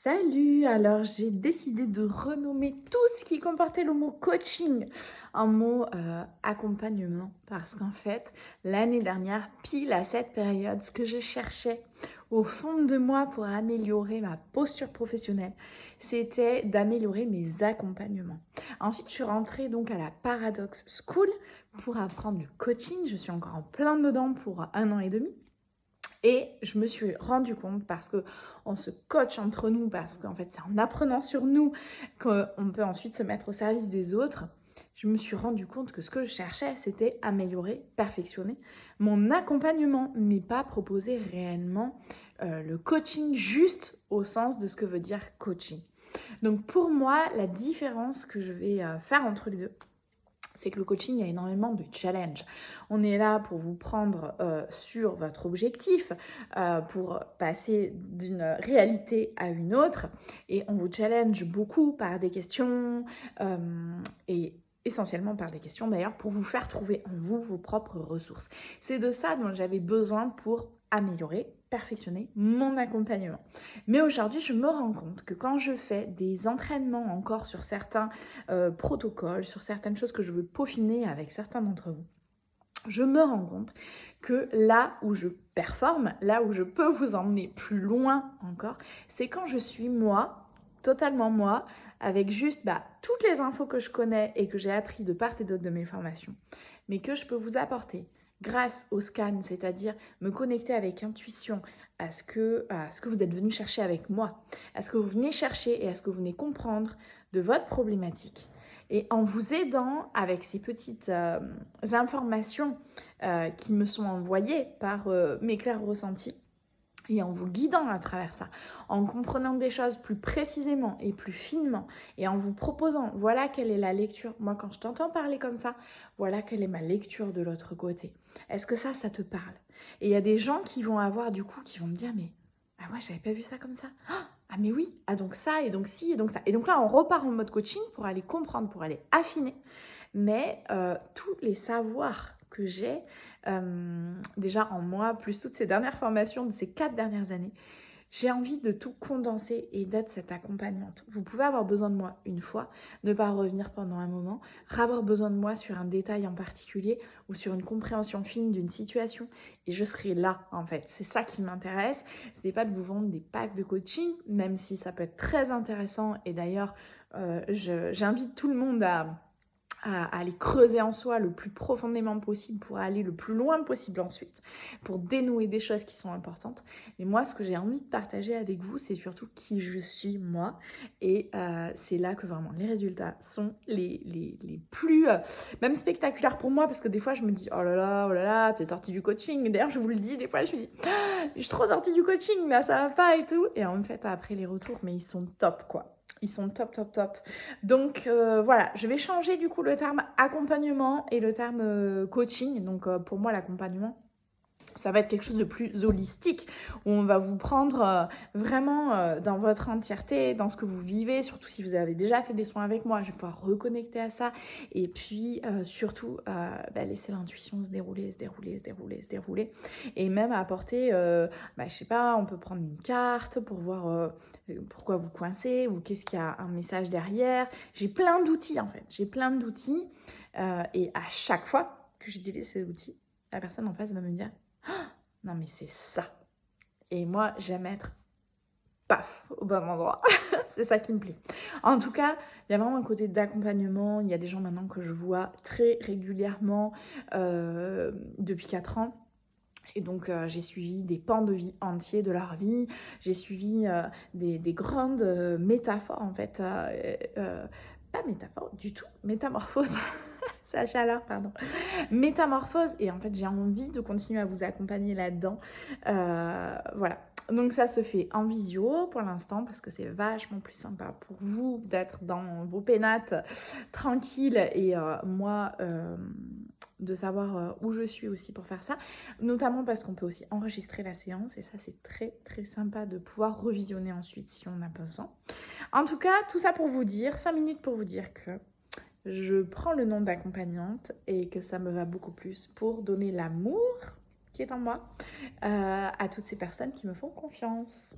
Salut! Alors j'ai décidé de renommer tout ce qui comportait le mot coaching en mot accompagnement parce qu'en fait l'année dernière, pile à cette période, ce que je cherchais au fond de moi pour améliorer ma posture professionnelle, c'était d'améliorer mes accompagnements. Ensuite, je suis rentrée donc à la Paradox School pour apprendre le coaching. Je suis encore en plein dedans pour 1 an et demi. Et je me suis rendu compte, parce qu'on se coach entre nous, parce qu'en fait c'est en apprenant sur nous qu'on peut ensuite se mettre au service des autres, je me suis rendu compte que ce que je cherchais, c'était améliorer, perfectionner mon accompagnement, mais pas proposer réellement le coaching juste au sens de ce que veut dire coaching. Donc pour moi, la différence que je vais faire entre les deux, c'est que le coaching a énormément de challenges. On est là pour vous prendre sur votre objectif, pour passer d'une réalité à une autre, et on vous challenge beaucoup par des questions, et essentiellement par des questions d'ailleurs, pour vous faire trouver en vous vos propres ressources. C'est de ça dont j'avais besoin pour améliorer, perfectionner mon accompagnement. Mais aujourd'hui, je me rends compte que quand je fais des entraînements encore sur certains protocoles, sur certaines choses que je veux peaufiner avec certains d'entre vous, je me rends compte que là où je performe, là où je peux vous emmener plus loin encore, c'est quand je suis moi, totalement moi, avec juste toutes les infos que je connais et que j'ai appris de part et d'autre de mes formations, mais que je peux vous apporter grâce au scan, c'est-à-dire me connecter avec intuition à ce que vous êtes venu chercher avec moi, à ce que vous venez chercher et à ce que vous venez comprendre de votre problématique. Et en vous aidant avec ces petites informations qui me sont envoyées par mes clairs ressentis, et en vous guidant à travers ça, en comprenant des choses plus précisément et plus finement, et en vous proposant, voilà quelle est la lecture. Moi, quand je t'entends parler comme ça, voilà quelle est ma lecture de l'autre côté. Est-ce que ça te parle? Et il y a des gens qui vont avoir du coup, qui vont me dire, mais ah ouais, j'avais pas vu ça comme ça. Ah mais oui, ah donc ça, et donc ci, et donc ça. Et donc là, on repart en mode coaching pour aller comprendre, pour aller affiner. Mais tous les savoirs que j'ai déjà en moi, plus toutes ces dernières formations de ces 4 dernières années, j'ai envie de tout condenser et d'être cette accompagnante. Vous pouvez avoir besoin de moi une fois, ne pas revenir pendant un moment, avoir besoin de moi sur un détail en particulier ou sur une compréhension fine d'une situation, et je serai là en fait. C'est ça qui m'intéresse. Ce n'est pas de vous vendre des packs de coaching, même si ça peut être très intéressant, et d'ailleurs j'invite tout le monde à aller creuser en soi le plus profondément possible pour aller le plus loin possible ensuite, pour dénouer des choses qui sont importantes. Mais moi, ce que j'ai envie de partager avec vous, c'est surtout qui je suis moi. Et c'est là que vraiment les résultats sont les plus même spectaculaires pour moi, parce que des fois, je me dis, oh là là, t'es sortie du coaching. D'ailleurs, je vous le dis, des fois, je me dis, je suis trop sortie du coaching, là, ça va pas et tout. Et en fait, après les retours, mais ils sont top, quoi. Ils sont top, top, top. Donc voilà, je vais changer du coup le terme accompagnement et le terme coaching. Donc pour moi, l'accompagnement, ça va être quelque chose de plus holistique, où on va vous prendre vraiment dans votre entièreté, dans ce que vous vivez, surtout si vous avez déjà fait des soins avec moi, je vais pouvoir reconnecter à ça, et puis surtout laisser l'intuition se dérouler, se dérouler, se dérouler, se dérouler, et même apporter, je sais pas, on peut prendre une carte pour voir pourquoi vous coincez, ou qu'est-ce qu'il y a un message derrière. J'ai plein d'outils en fait, j'ai plein d'outils, et à chaque fois que j'utilise ces outils, la personne en face va me dire, non mais c'est ça. Et moi, j'aime être paf au bon endroit. C'est ça qui me plaît. En tout cas, il y a vraiment un côté d'accompagnement. Il y a des gens maintenant que je vois très régulièrement depuis 4 ans. Et donc, j'ai suivi des pans de vie entiers de leur vie. J'ai suivi des grandes métaphores, en fait. Pas métaphore du tout, métamorphose. C'est la chaleur, pardon. Métamorphose, et en fait j'ai envie de continuer à vous accompagner là-dedans. Voilà, donc ça se fait en visio pour l'instant, parce que c'est vachement plus sympa pour vous d'être dans vos pénates tranquille, et moi de savoir où je suis aussi pour faire ça, notamment parce qu'on peut aussi enregistrer la séance, et ça c'est très très sympa de pouvoir revisionner ensuite si on a besoin. En tout cas, tout ça pour vous dire, 5 minutes pour vous dire que je prends le nom d'accompagnante et que ça me va beaucoup plus pour donner l'amour qui est en moi à toutes ces personnes qui me font confiance.